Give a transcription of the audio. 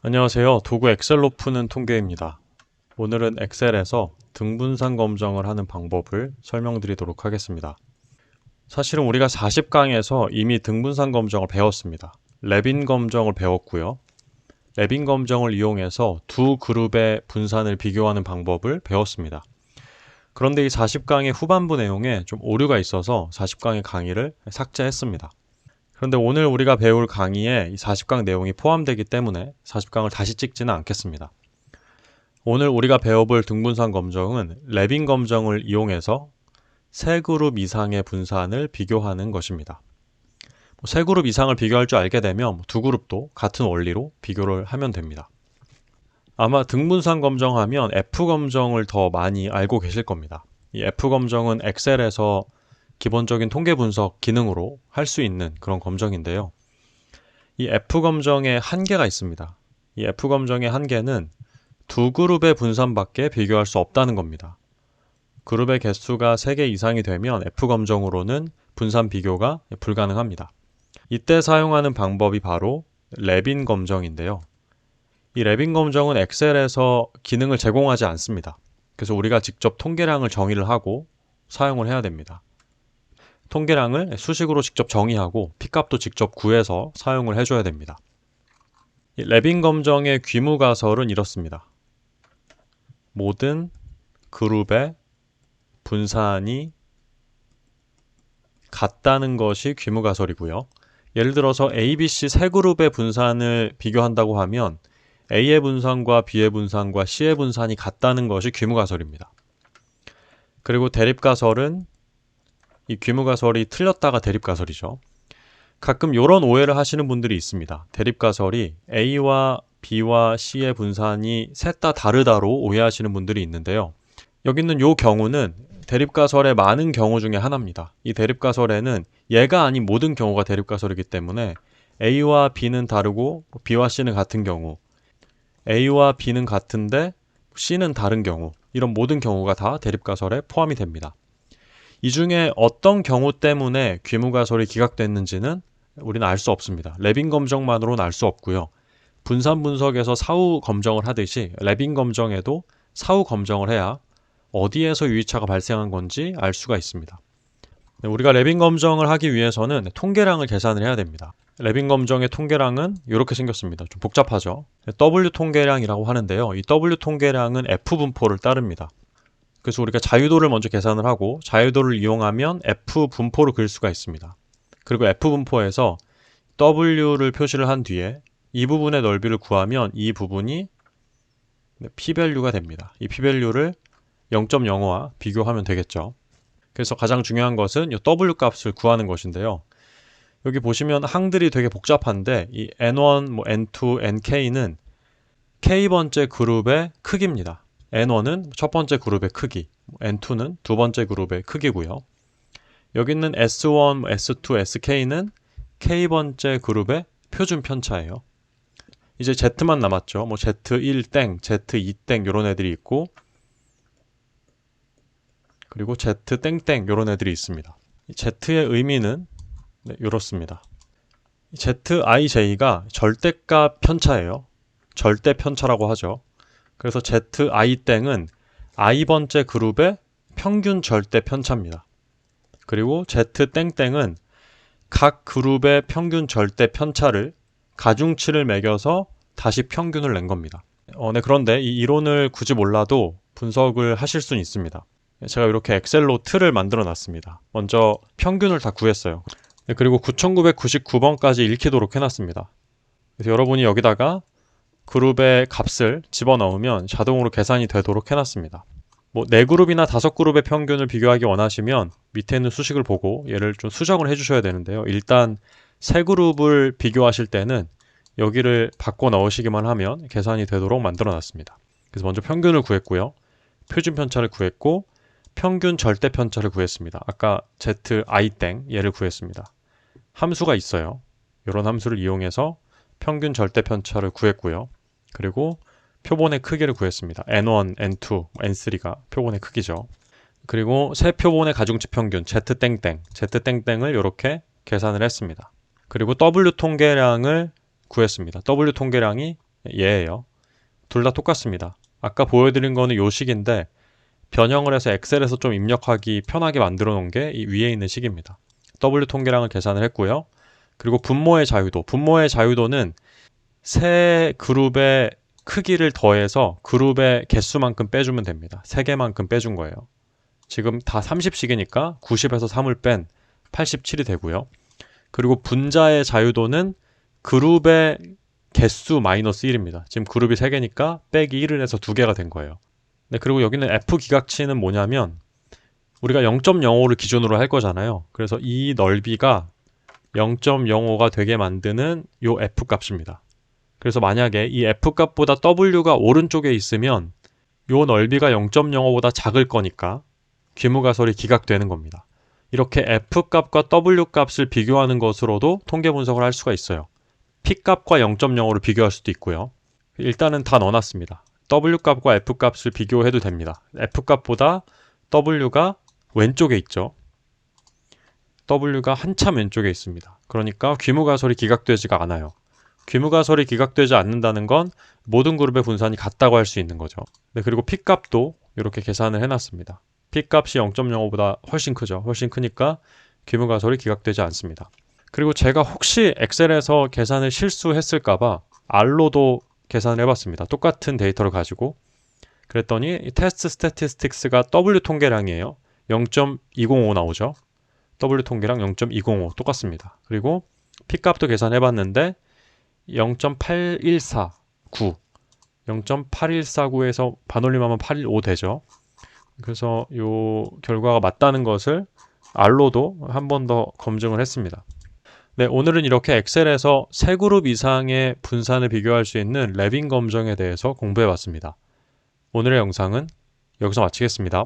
안녕하세요. 도구 엑셀로 푸는 통계입니다. 오늘은 엑셀에서 등분산 검정을 하는 방법을 설명드리도록 하겠습니다. 사실은 우리가 40강에서 이미 등분산 검정을 배웠습니다. 레빈 검정을 배웠고요. 레빈 검정을 이용해서 두 그룹의 분산을 비교하는 방법을 배웠습니다. 그런데 이 40강의 후반부 내용에 좀 오류가 있어서 40강의 강의를 삭제했습니다. 그런데 오늘 우리가 배울 강의에 이 40강 내용이 포함되기 때문에 40강을 다시 찍지는 않겠습니다. 오늘 우리가 배워볼 등분산 검정은 레빈 검정을 이용해서 세 그룹 이상의 분산을 비교하는 것입니다. 세 그룹 이상을 비교할 줄 알게 되면 두 그룹도 같은 원리로 비교를 하면 됩니다. 아마 등분산 검정하면 F 검정을 더 많이 알고 계실 겁니다. 이 F 검정은 엑셀에서 기본적인 통계 분석 기능으로 할 수 있는 그런 검정인데요. 이 F 검정에 한계가 있습니다. 이 F 검정의 한계는 두 그룹의 분산밖에 비교할 수 없다는 겁니다. 그룹의 개수가 3개 이상이 되면 F 검정으로는 분산 비교가 불가능합니다. 이때 사용하는 방법이 바로 레빈 검정인데요. 이 레빈 검정은 엑셀에서 기능을 제공하지 않습니다. 그래서 우리가 직접 통계량을 정의를 하고 사용을 해야 됩니다. 통계량을 수식으로 직접 정의하고 P값도 직접 구해서 사용을 해줘야 됩니다. 이 레빈 검정의 귀무가설은 이렇습니다. 모든 그룹의 분산이 같다는 것이 귀무가설이고요. 예를 들어서 A, B, C 세 그룹의 분산을 비교한다고 하면 A의 분산과 B의 분산과 C의 분산이 같다는 것이 귀무가설입니다. 그리고 대립가설은 이 귀무가설이 틀렸다가 대립가설이죠. 가끔 이런 오해를 하시는 분들이 있습니다. 대립가설이 A와 B와 C의 분산이 셋 다 다르다로 오해하시는 분들이 있는데요. 여기 있는 이 경우는 대립가설의 많은 경우 중에 하나입니다. 이 대립가설에는 얘가 아닌 모든 경우가 대립가설이기 때문에 A와 B는 다르고 B와 C는 같은 경우, A와 B는 같은데 C는 다른 경우, 이런 모든 경우가 다 대립가설에 포함이 됩니다. 이 중에 어떤 경우 때문에 귀무가설이 기각됐는지는 우리는 알 수 없습니다. 레빈 검정만으로는 알 수 없고요. 분산 분석에서 사후 검정을 하듯이 레빈 검정에도 사후 검정을 해야 어디에서 유의차가 발생한 건지 알 수가 있습니다. 우리가 레빈 검정을 하기 위해서는 통계량을 계산을 해야 됩니다. 레빈 검정의 통계량은 이렇게 생겼습니다. 좀 복잡하죠. W 통계량이라고 하는데요. 이 W 통계량은 F 분포를 따릅니다. 그래서 우리가 자유도를 먼저 계산을 하고 자유도를 이용하면 F 분포를 그릴 수가 있습니다. 그리고 F 분포에서 W를 표시를 한 뒤에 이 부분의 넓이를 구하면 이 부분이 P-밸류가 됩니다. 이 P-밸류를 0.05와 비교하면 되겠죠. 그래서 가장 중요한 것은 이 W 값을 구하는 것인데요. 여기 보시면 항들이 되게 복잡한데 이 N1, N2, Nk는 K번째 그룹의 크기입니다. N1은 첫 번째 그룹의 크기, N2는 두 번째 그룹의 크기고요. 여기 있는 S1, S2, SK는 K번째 그룹의 표준 편차예요. 이제 Z만 남았죠. Z1 땡, Z2 땡 이런 애들이 있고 그리고 Z 땡땡 이런 애들이 있습니다. Z의 의미는 이렇습니다. ZIJ가 절대값 편차예요. 절대 편차라고 하죠. 그래서 ZI 땡은 i번째 그룹의 평균 절대 편차입니다. 그리고 Z 땡땡은 각 그룹의 평균 절대 편차를 가중치를 매겨서 다시 평균을 낸 겁니다. 그런데 이 이론을 굳이 몰라도 분석을 하실 수는 있습니다. 제가 이렇게 엑셀로 틀을 만들어 놨습니다. 먼저 평균을 다 구했어요. 그리고 9999번까지 읽히도록 해놨습니다. 그래서 여러분이 여기다가 그룹의 값을 집어넣으면 자동으로 계산이 되도록 해놨습니다. 4그룹이나 5그룹의 평균을 비교하기 원하시면 밑에 있는 수식을 보고 얘를 좀 수정을 해주셔야 되는데요. 일단 3그룹을 비교하실 때는 여기를 바꿔 넣으시기만 하면 계산이 되도록 만들어 놨습니다. 그래서 먼저 평균을 구했고요. 표준 편차를 구했고 평균 절대 편차를 구했습니다. 아까 ZI 얘를 구했습니다. 함수가 있어요. 이런 함수를 이용해서 평균 절대 편차를 구했고요. 그리고 표본의 크기를 구했습니다. N1, N2, N3가 표본의 크기죠. 그리고 세 표본의 가중치 평균 Z땡땡을 이렇게 계산을 했습니다. 그리고 W 통계량을 구했습니다. W 통계량이 얘예요. 둘 다 똑같습니다. 아까 보여드린 거는 요 식인데 변형을 해서 엑셀에서 좀 입력하기 편하게 만들어 놓은 게 이 위에 있는 식입니다. W 통계량을 계산을 했고요. 그리고 분모의 자유도. 분모의 자유도는 세 그룹의 크기를 더해서 그룹의 개수만큼 빼주면 됩니다. 3개만큼 빼준 거예요. 지금 다 30씩이니까 90에서 3을 뺀 87이 되고요. 그리고 분자의 자유도는 그룹의 개수 마이너스 1입니다. 지금 그룹이 3개니까 빼기 1을 해서 2개가 된 거예요. 네, 그리고 여기는 F기각치는 뭐냐면 우리가 0.05를 기준으로 할 거잖아요. 그래서 이 넓이가 0.05가 되게 만드는 요 F값입니다. 그래서 만약에 이 F값보다 W가 오른쪽에 있으면 요 넓이가 0.05보다 작을 거니까 귀무가설이 기각되는 겁니다. 이렇게 F값과 W값을 비교하는 것으로도 통계 분석을 할 수가 있어요. P값과 0.05를 비교할 수도 있고요. 일단은 다 넣어놨습니다. W값과 F값을 비교해도 됩니다. F값보다 W가 왼쪽에 있죠. W가 한참 왼쪽에 있습니다. 그러니까 귀무가설이 기각되지가 않아요. 귀무가설이 기각되지 않는다는 건 모든 그룹의 분산이 같다고 할 수 있는 거죠. 네, 그리고 P값도 이렇게 계산을 해놨습니다. P값이 0.05보다 훨씬 크죠. 훨씬 크니까 귀무가설이 기각되지 않습니다. 그리고 제가 혹시 엑셀에서 계산을 실수했을까봐 R로도 계산을 해봤습니다. 똑같은 데이터를 가지고. 그랬더니 테스트 스태티스틱스가 W 통계량이에요. 0.205 나오죠. W 통계량 0.205 똑같습니다. 그리고 P값도 계산해봤는데 0.8149 0.8149에서 반올림하면 815 되죠. 그래서 이 결과가 맞다는 것을 R로도 한 번 더 검증을 했습니다. 네, 오늘은 이렇게 엑셀에서 3그룹 이상의 분산을 비교할 수 있는 레빈 검정에 대해서 공부해봤습니다. 오늘의 영상은 여기서 마치겠습니다.